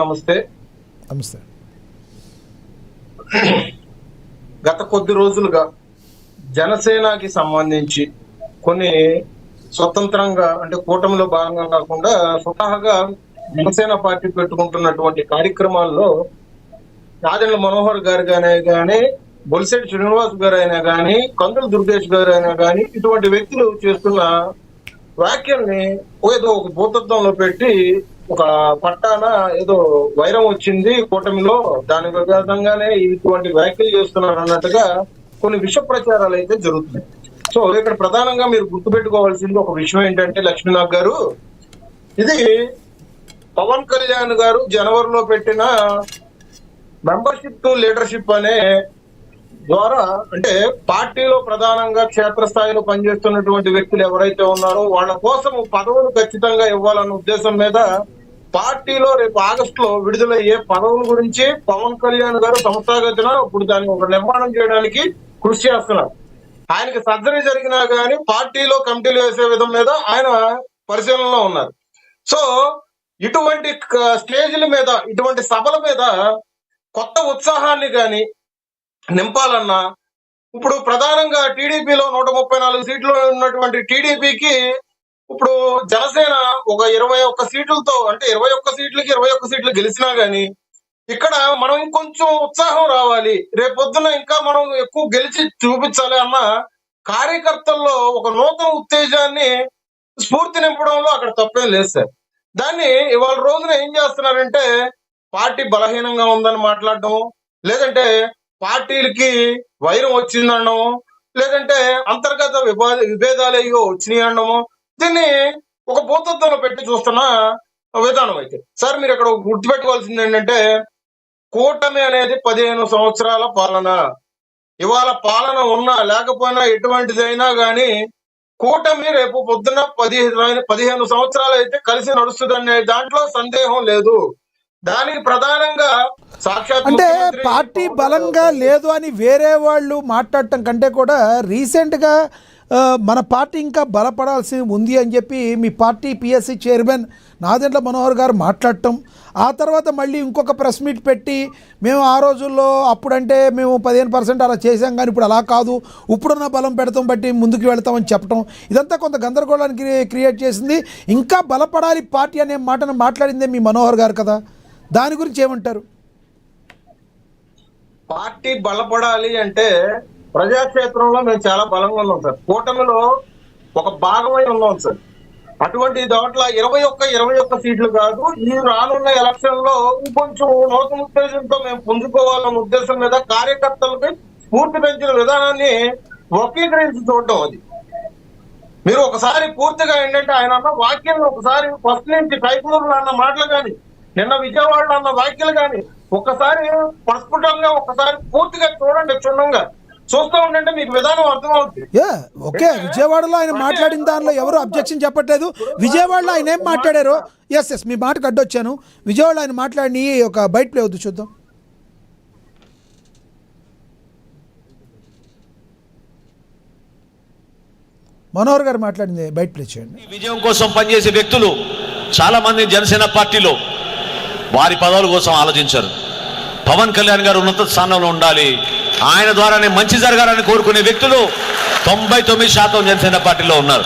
నమస్తే. నమస్తే. గత కొద్ది రోజులుగా జనసేనకి సంబంధించి కొన్ని స్వతంత్రంగా అంటే కూటమిలో భాగంగా కాకుండా స్వతహాగా జనసేన పార్టీ పెట్టుకుంటున్నటువంటి కార్యక్రమాల్లో నాదెండ్ల మనోహర్ గారు కానీ బొలిశెట్టి శ్రీనివాస్ గారు అయినా కానీ కందుల దుర్గేష్ గారు అయినా కానీ ఇటువంటి వ్యక్తులు చేస్తున్న వ్యాఖ్యల్ని ఏదో ఒక భూతత్వంలో పెట్టి ఒక పట్టాన ఏదో వైరం వచ్చింది కూటమిలో, దాని విధంగానే ఇటువంటి వ్యాఖ్యలు చేస్తున్నారు అన్నట్టుగా కొన్ని విష ప్రచారాలు అయితే జరుగుతున్నాయి. సో ఇక్కడ ప్రధానంగా మీరు గుర్తుపెట్టుకోవాల్సింది ఒక విషయం ఏంటంటే, లక్ష్మీనాథ్ గారు, ఇది పవన్ కళ్యాణ్ గారు జనవరిలో పెట్టిన మెంబర్షిప్ టు లీడర్షిప్ అనే ద్వారా, అంటే పార్టీలో ప్రధానంగా క్షేత్రస్థాయిలో పనిచేస్తున్నటువంటి వ్యక్తులు ఎవరైతే ఉన్నారో వాళ్ళ కోసం పదవులు ఖచ్చితంగా ఇవ్వాలన్న ఉద్దేశం మీద పార్టీలో రేపు ఆగస్టులో విడుదలయ్యే పదవుల గురించి పవన్ కళ్యాణ్ గారు సంస్థాగతిన ఇప్పుడు దాన్ని ఒక నిర్మాణం చేయడానికి కృషి చేస్తున్నారు. ఆయనకి సర్జరీ జరిగినా కానీ పార్టీలో కమిటీలు వేసే విధం మీద ఆయన పరిశీలనలో ఉన్నారు. సో ఇటువంటి స్టేజ్ల మీద, ఇటువంటి సభల మీద కొత్త ఉత్సాహాన్ని కానీ నింపాలన్నా, ఇప్పుడు ప్రధానంగా టీడీపీలో 134 సీట్లు ఉన్నటువంటి టీడీపీకి ఇప్పుడు జనసేన ఒక 21 సీట్లతో, అంటే 21 సీట్లకి 21 సీట్లు గెలిచినా గానీ ఇక్కడ మనం ఇంకొంచెం ఉత్సాహం రావాలి, రేపొద్దున ఇంకా మనం ఎక్కువ గెలిచి చూపించాలి అన్న కార్యకర్తల్లో ఒక నూతన ఉత్తేజాన్ని, స్ఫూర్తి నింపడంలో అక్కడ తప్పేం లేదు సార్. దాన్ని ఇవాళ రోజున ఏం చేస్తున్నారంటే, పార్టీ బలహీనంగా ఉందని మాట్లాడడం, లేదంటే పార్టీలకి వైరం వచ్చిందనడం, లేదంటే అంతర్గత విభేదాలు అయ్యో వచ్చినాయి అనడము, దీన్ని ఒక భూతత్వంలో పెట్టి చూస్తున్న విధానం. అయితే సార్ మీరు ఇక్కడ గుర్తుపెట్టుకోవాల్సింది ఏంటంటే, కూటమి అనేది 15 సంవత్సరాల పాలన. ఇవాళ పాలన ఉన్నా లేకపోయినా ఎటువంటిదైనా కానీ కూటమి రేపు పొద్దున 15 సంవత్సరాలు అయితే కలిసి నడుస్తుందనే దాంట్లో సందేహం లేదు. దానికి ప్రధానంగా సాక్షాత్ అంటే పార్టీ బలంగా లేదు అని వేరే వాళ్ళు మాట్లాడటం కంటే కూడా రీసెంట్గా మన పార్టీ ఇంకా బలపడాల్సి ఉంది అని చెప్పి మీ party PSC chairman Nadendla Manohar garu మాట్లాడటం, ఆ తర్వాత మళ్ళీ ఇంకొక ప్రెస్ మీట్ పెట్టి మేము ఆ రోజుల్లో అప్పుడంటే మేము 15% అలా చేసాం కానీ ఇప్పుడు అలా కాదు, ఇప్పుడున్న బలం పెడతాం బట్టి ముందుకు వెళ్తామని చెప్పడం, ఇదంతా కొంత గందరగోళానికి క్రియేట్ చేసింది. ఇంకా బలపడాలి పార్టీ అనే మాటను మాట్లాడిందే మీ మనోహర్ గారు కదా, దాని గురించి ఏమంటారు? పార్టీ బలపడాలి అంటే ప్రజాక్షేత్రంలో మేము చాలా బలంగా ఉన్నాం సార్, కూటమిలో ఒక భాగమై ఉన్నాం సార్. అటువంటి దాంట్లో 21 సీట్లు కాదు, ఈ రానున్న ఎలక్షన్ లో ఇంకొంచెం నూతన ఉద్దేశంతో మేము పుంజుకోవాలన్న ఉద్దేశం మీద కార్యకర్తలకి స్ఫూర్తి పెంచిన విధానాన్ని వక్రీకరించి చూడటం. అది మీరు ఒకసారి పూర్తిగా ఏంటంటే ఆయన అన్న వాక్యాలను ఒకసారి ఫస్ట్ నుంచి కైకలూరులో అన్న మాటలు కానీ, నిన్న విజయవాడలో అన్న వ్యాఖ్యలు కానీ ఒక్కసారి ప్రస్ఫుటంగా ఒకసారి పూర్తిగా చూడండి, క్షుణ్ణంగా చూస్తూ ఉండంటే మీకు విధానం అర్థమవుతుంది. ఓకే, విజయవాడలో ఆయన మాట్లాడిన దానిలో ఎవరు అబ్జెక్షన్ చెప్పట్లేదు. విజయవాడలో ఆయన ఏం మాట్లాడారో ఎస్ మీ మాటకు అడ్డొచ్చాను. విజయవాడలో ఆయన మాట్లాడిన ఒక బయట ప్లే వద్దు చూద్దాం. మనోహర్ గారు మాట్లాడింది బయట ప్లే చేయండి. విజయం కోసం పనిచేసే వ్యక్తులు చాలా మంది జనసేన పార్టీలో వారి పదవుల కోసం ఆలోచించారు. పవన్ కళ్యాణ్ గారు ఉన్నత స్థానంలో ఉండాలి, ఆయన ద్వారానే మంచి జరగాలని కోరుకునే వ్యక్తులు 99% జనసేన పార్టీలో ఉన్నారు.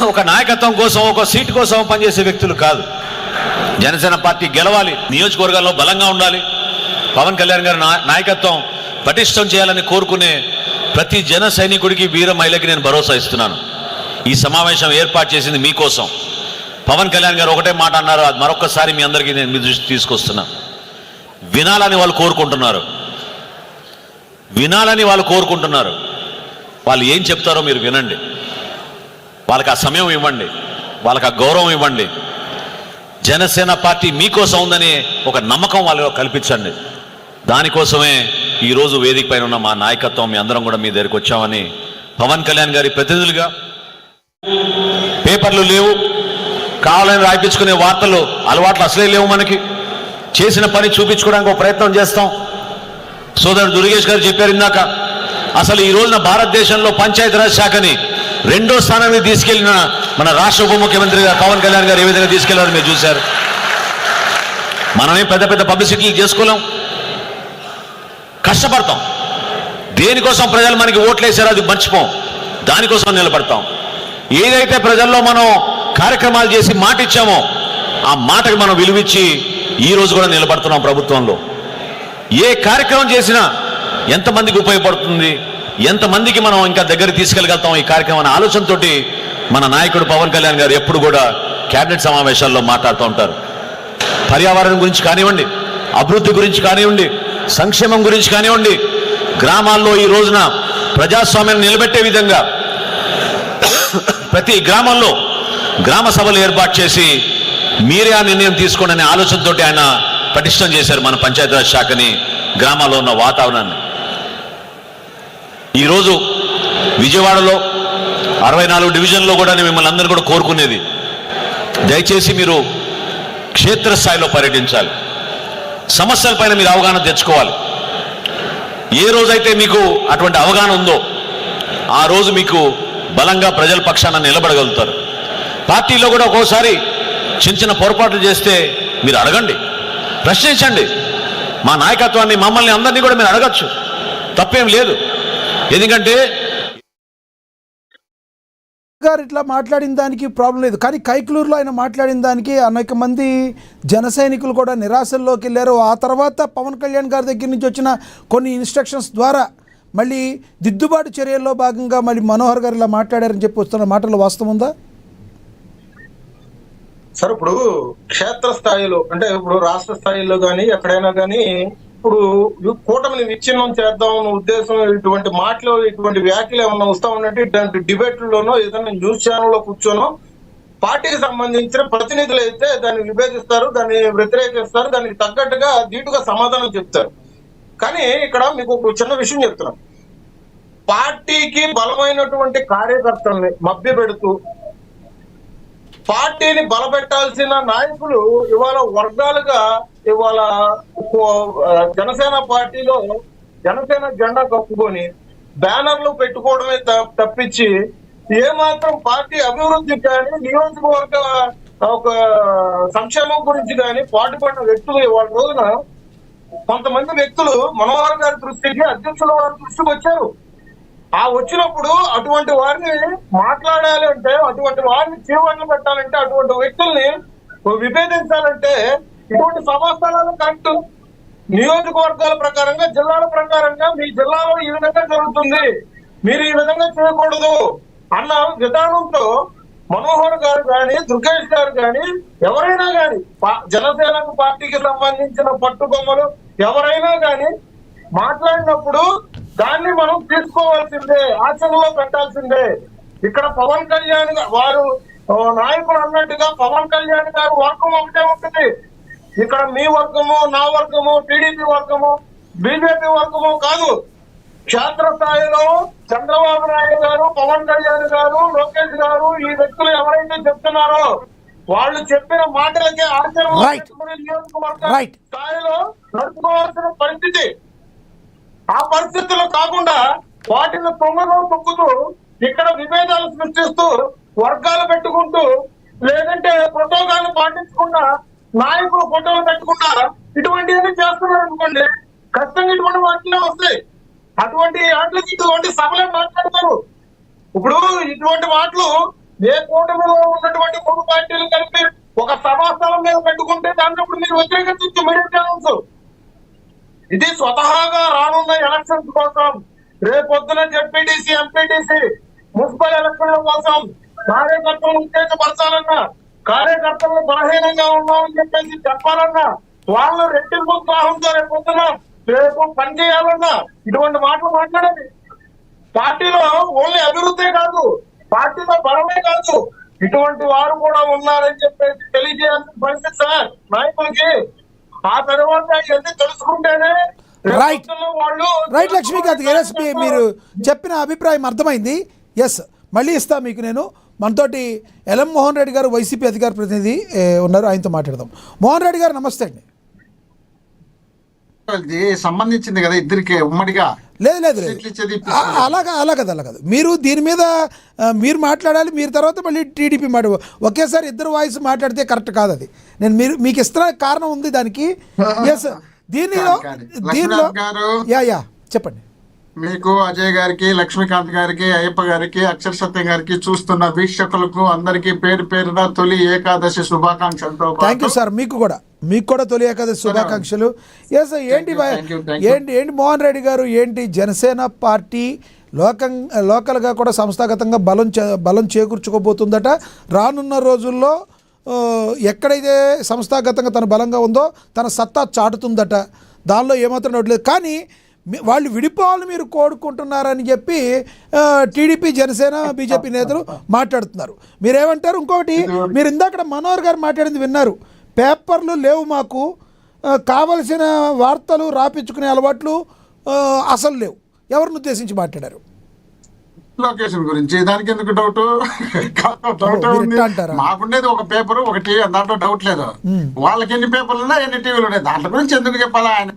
ఒక నాయకత్వం కోసం, ఒక సీటు కోసం పనిచేసే వ్యక్తులు కాదు. జనసేన పార్టీ గెలవాలి, నియోజకవర్గాల్లో బలంగా ఉండాలి, పవన్ కళ్యాణ్ గారి నాయకత్వం పటిష్టం చేయాలని కోరుకునే ప్రతి జన సైనికుడికి, వీర మహిళకి నేను భరోసా ఇస్తున్నాను. ఈ సమావేశం ఏర్పాటు చేసింది మీకోసం. పవన్ కళ్యాణ్ గారు ఒకటే మాట అన్నారు, అది మరొకసారి మీ అందరికీ నేను మీ దృష్టి తీసుకొస్తున్నా. వినాలని వాళ్ళు కోరుకుంటున్నారు, వినాలని వాళ్ళు కోరుకుంటున్నారు. వాళ్ళు ఏం చెప్తారో మీరు వినండి, వాళ్ళకి ఆ సమయం ఇవ్వండి, వాళ్ళకి ఆ గౌరవం ఇవ్వండి. జనసేన పార్టీ మీకోసం ఉందని ఒక నమ్మకం వాళ్ళలో కల్పించండి. దానికోసమే ఈరోజు వేదిక పైన ఉన్న మా నాయకత్వం మీ అందరం కూడా మీ దగ్గరికి వచ్చామని, పవన్ కళ్యాణ్ గారి ప్రతినిధులుగా. పేపర్లు లేవు, కావాలని రాయించుకునే వార్తలు అలవాట్లు అసలే లేవు మనకి. చేసిన పని చూపించుకోవడానికి ఒక ప్రయత్నం చేస్తాం. సోదరుడు దుర్గేష్ గారు చెప్పారు ఇందాక, అసలు ఈ రోజున భారతదేశంలో పంచాయతీరాజ్ శాఖని 2వ స్థానానికి తీసుకెళ్లిన మన రాష్ట్ర ఉప ముఖ్యమంత్రి పవన్ కళ్యాణ్ గారు ఏ విధంగా తీసుకెళ్లారో మీరు చూశారు. మనమే పెద్ద పెద్ద పబ్లిసిటీలు చేసుకోలేం, కష్టపడతాం. దేనికోసం ప్రజలు మనకి ఓట్లేసారో అది మర్చిపోం, దానికోసం నిలబడతాం. ఏదైతే ప్రజల్లో మనం కార్యక్రమాలు చేసి మాట ఇచ్చామో ఆ మాటకి మనం విలువిచ్చి ఈ రోజు కూడా నిలబడుతున్నాం ప్రభుత్వంలో. ఏ కార్యక్రమం చేసినా ఎంతమందికి ఉపయోగపడుతుంది, ఎంతమందికి మనం ఇంకా దగ్గర తీసుకెళ్ళగలుగుతాం ఈ కార్యక్రమం అనే ఆలోచనతోటి మన నాయకుడు పవన్ కళ్యాణ్ గారు ఎప్పుడు కూడా కేబినెట్ సమావేశాల్లో మాట్లాడుతూ ఉంటారు. పర్యావరణం గురించి కానివ్వండి, అభివృద్ధి గురించి కానివ్వండి, సంక్షేమం గురించి కానివ్వండి, గ్రామాల్లో ఈ రోజున ప్రజాస్వామ్యాన్ని నిలబెట్టే విధంగా ప్రతి గ్రామంలో గ్రామ సభలు ఏర్పాటు చేసి మీరే ఆ నిర్ణయం తీసుకోండి అనే ఆలోచనతో ఆయన పటిష్టం చేశారు మన పంచాయతీరాజ్ శాఖని, గ్రామాల్లో ఉన్న వాతావరణాన్ని. ఈరోజు విజయవాడలో 64 డివిజన్లో కూడా మిమ్మల్ని అందరూ కూడా కోరుకునేది, దయచేసి మీరు క్షేత్రస్థాయిలో పర్యటించాలి, సమస్యలపైన మీరు అవగాహన తెచ్చుకోవాలి. ఏ రోజైతే మీకు అటువంటి అవగాహన ఉందో ఆ రోజు మీకు బలంగా ప్రజల పక్షాన నిలబడగలుగుతారు. పార్టీలో కూడా ఒక్కోసారి చిన్న చిన్న పొరపాట్లు చేస్తే మీరు అడగండి, ప్రశ్నించండి. మా నాయకత్వాన్ని, మమ్మల్ని అందరినీ కూడా మీరు అడగచ్చు, తప్పేం లేదు. ఎందుకంటే గారు ఇట్లా మాట్లాడిన దానికి ప్రాబ్లం లేదు, కానీ కైకలూరులో ఆయన మాట్లాడిన దానికి అనేక మంది జన సైనికులు కూడా నిరాశల్లోకి వెళ్ళారు. ఆ తర్వాత పవన్ కళ్యాణ్ గారి దగ్గర నుంచి వచ్చిన కొన్ని ఇన్స్ట్రక్షన్స్ ద్వారా మళ్ళీ దిద్దుబాటు చర్యల్లో భాగంగా మళ్ళీ మనోహర్ గారు ఇలా మాట్లాడారని చెప్పి వస్తున్న మాటల్లో వాస్తవం ఉందా? సార్, ఇప్పుడు క్షేత్రస్థాయిలో అంటే ఇప్పుడు రాష్ట్ర స్థాయిలో కానీ ఎక్కడైనా కానీ ఇప్పుడు కూటమిని విచ్ఛిన్నం చేద్దాం అన్న ఉద్దేశం, ఇటువంటి మాటలు, ఇటువంటి వ్యాఖ్యలు ఏమన్నా వస్తా ఉన్నట్టు ఇటువంటి డిబేట్లలోనో ఏదైనా న్యూస్ ఛానల్లో కూర్చోనో పార్టీకి సంబంధించిన ప్రతినిధులు అయితే దాన్ని విభేదిస్తారు, దాన్ని వ్యతిరేకిస్తారు, దానికి తగ్గట్టుగా ధీటుగా సమాధానం చెప్తారు. కానీ ఇక్కడ మీకు ఒక చిన్న విషయం చెప్తున్నాం. పార్టీకి బలమైనటువంటి కార్యకర్తల్ని మభ్యపెడుతూ పార్టీని బలపెట్టాల్సిన నాయకులు ఇవాళ వర్గాలుగా ఇవాళ జనసేన పార్టీలో జనసేన జెండా కప్పుకొని బ్యానర్లు పెట్టుకోవడమే తప్పించి ఏమాత్రం పార్టీ అభివృద్ధి కానీ నియోజకవర్గ ఒక సంక్షేమం గురించి కానీ పాటుపడిన వ్యక్తులు ఇవాళ రోజున కొంతమంది వ్యక్తులు మనోహర్ గారి దృష్టికి, అధ్యక్షుల వారి దృష్టికి వచ్చారు. ఆ వచ్చినప్పుడు అటువంటి వారిని మాట్లాడాలి అంటే, అటువంటి వారిని చీవట్లు పెట్టాలంటే, అటువంటి వ్యక్తుల్ని విభేదించాలంటే ఇటువంటి సమాస్థానాలు కరెక్ట్. నియోజకవర్గాల ప్రకారంగా, జిల్లాల ప్రకారంగా మీ జిల్లాలో ఈ విధంగా జరుగుతుంది, మీరు ఈ విధంగా చేయకూడదు అన్న విధానంతో మనోహర్ గారు కానీ, దుర్గేష్ గారు కానీ, ఎవరైనా కానీ జనసేన పార్టీకి సంబంధించిన పట్టుబొమ్మలు ఎవరైనా కానీ మాట్లాడినప్పుడు దాన్ని మనం తీసుకోవాల్సిందే, ఆచరణలో పెట్టాల్సిందే. ఇక్కడ పవన్ కళ్యాణ్ వారు నాయకుడు అన్నట్టుగా పవన్ కళ్యాణ్ గారు వర్గం ఒకటే ఉంటుంది. ఇక్కడ మీ వర్గము, నా వర్గము, టీడీపీ వర్గము, బీజేపీ వర్గము కాదు. క్షేత్రస్థాయిలో చంద్రబాబు నాయుడు గారు, పవన్ కళ్యాణ్ గారు, లోకేష్ గారు, ఈ వ్యక్తులు ఎవరైతే చెప్తున్నారో వాళ్ళు చెప్పిన మాటలకే ఆచరణ నియోజకవర్గ స్థాయిలో నడుచుకోవాల్సిన పరిస్థితి. ఆ పరిస్థితుల్లో కాకుండా వాటిని తొంగలో తొక్కుతూ ఇక్కడ విభేదాలు సృష్టిస్తూ వర్గాలు పెట్టుకుంటూ, లేదంటే ప్రోటోకాల్ పాటించకుండా నాయకులు ఫోటోలు పెట్టకుండా ఇటువంటివన్నీ చేస్తున్నారు అనుకోండి, ఖచ్చితంగా ఇటువంటి వాటిలో వస్తాయి. అటువంటి వాటికి ఇటువంటి సభలే మాట్లాడతారు. ఇప్పుడు ఇటువంటి మాటలు ఏ కూటమిలో ఉన్నటువంటి 3 పార్టీలు కలిపి ఒక సభాస్థలం మీద పెట్టుకుంటే దాన్ని ఇప్పుడు మీరు వ్యతిరేకించవచ్చు మీడియా ఛానల్స్. ఇది స్వతహాగా రానున్న ఎలక్షన్స్ కోసం, రేపొద్దున జెడ్పీటీసీ, ఎంపీటీసీ, మున్సిపల్ ఎలక్షన్ల కోసం కార్యకర్తలను ఉత్తేజపరచాలన్నా, కార్యకర్తలను బలహీనంగా ఉన్నామని చెప్పేసి చెప్పాలన్నా, వాళ్ళు రెట్టింపు ఉత్సాహంతో రేపొద్దున రేపు పనిచేయాలన్నా ఇటువంటి మాటలు మాట్లాడేది. పార్టీలో ఓన్లీ అభివృద్ధే కాదు, పార్టీలో బలమే కాదు, ఇటువంటి వారు కూడా ఉన్నారని చెప్పేసి తెలియజేయాల్సిన పరిస్థితి సార్ నాయకులకి. ఆ తర్వాత ఇవన్నీ తెలుసుకుంటేనే రైట్ లక్ష్మీకాంత్ గారు, మీరు చెప్పిన అభిప్రాయం అర్థమైంది. ఎస్, మళ్ళీ ఇస్తా మీకు నేను. మనతోటి ఎల్ఎం మోహన్ రెడ్డి గారు, వైసీపీ అధికార ప్రతినిధి ఉన్నారు, ఆయనతో మాట్లాడదాం. మోహన్ రెడ్డి గారు నమస్తే అండి. ఇది సంబంధించింది కదా ఇద్దరికి ఉమ్మడిగా లేదు లేదు లేదు సీట్లు ఇచ్చేది అలాగదు మీరు దీని మీద మీరు మాట్లాడాలి, మీరు తర్వాత మళ్ళీ టీడీపీ ఒకేసారి ఇద్దరు వాయిస్ మాట్లాడితే కరెక్ట్ కాదు అది. నేను మీకు ఇస్తున్న కారణం ఉంది దానికి. ఎస్ దీనిలో యా చెప్పండి. మీకు అజయ్ గారికి, లక్ష్మీకాంత్ గారికి, అయ్యప్ప గారికి, అక్షర సత్యం గారికి, చూస్తున్న వీక్షకులకు అందరికీ పేరు పేరున తొలి ఏకాదశి శుభాకాంక్షలతో థ్యాంక్ యూ సార్. మీకు కూడా తొలి ఏకాదశి శుభాకాంక్షలు. ఎస్ ఏంటి ఏంటి మోహన్ రెడ్డి గారు, ఏంటి జనసేన పార్టీ లోకల్గా కూడా సంస్థాగతంగా బలం చేకూర్చుకోబోతుందట రానున్న రోజుల్లో. ఎక్కడైతే సంస్థాగతంగా తన బలంగా ఉందో తన సత్తా చాటుతుందట, దానిలో ఏమాత్రం డౌట్ లేదు. కానీ వాళ్ళు విడిపోవాలని మీరు కోరుకుంటున్నారని చెప్పి టీడీపీ, జనసేన, బీజేపీ నేతలు మాట్లాడుతున్నారు. మీరేమంటారు? ఇంకొకటి, మీరు ఇందాక మనోహర్ గారు మాట్లాడింది విన్నారు. పేపర్లు లేవు మాకు, కావలసిన వార్తలు రాపించుకునే అలవాట్లు అసలు లేవు. ఎవరిని ఉద్దేశించి మాట్లాడారు? లొకేషన్ గురించి దానికి ఎందుకు డౌట్? అంటారా? మాకుండేది ఒక పేపర్, ఒక టీవీ, దాంట్లో డౌట్ లేదు. వాళ్ళకి ఎన్ని పేపర్లు ఉన్నాయి, ఎన్ని టీవీలు ఉన్నాయి, దాంట్లో గురించి ఎందుకు చెప్పాలా? ఆయన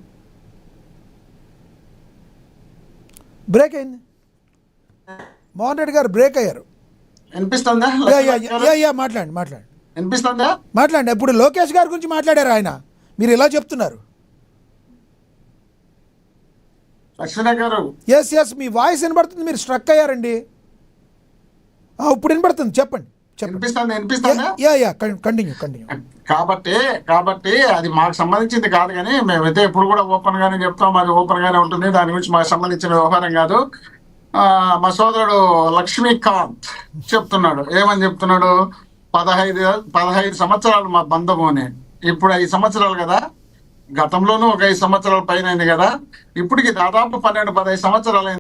బ్రేక్ అయింది. మోహన్ రెడ్డి గారు బ్రేక్ అయ్యారు. వినిపిస్తుందా? మాట్లాడండి. వినిపిస్తుందా? మాట్లాడండి. ఇప్పుడు లోకేష్ గారి గురించి మాట్లాడారు ఆయన, మీరు ఇలా చెప్తున్నారు. లక్ష్మణ గారు, ఎస్ మీ వాయిస్ వినబడుతుంది, మీరు స్ట్రక్ అయ్యారండి. ఇప్పుడు వినబడుతుంది, చెప్పండి. కంటిన్యూ. కాబట్టి అది మాకు సంబంధించింది కాదు, కానీ మేమైతే ఎప్పుడు కూడా ఓపెన్ గానే చెప్తాం, అది ఓపెన్ గానే ఉంటుంది. దాని గురించి మాకు సంబంధించిన వ్యవహారం కాదు. మా సోదరుడు లక్ష్మీకాంత్ చెప్తున్నాడు, ఏమని చెప్తున్నాడు? 15 సంవత్సరాలు మా బంధము అని. ఇప్పుడు 5 సంవత్సరాలు కదా, గతంలోనూ ఒక 5 సంవత్సరాల పైన అయింది కదా, ఇప్పటికి దాదాపు 12-15 సంవత్సరాలు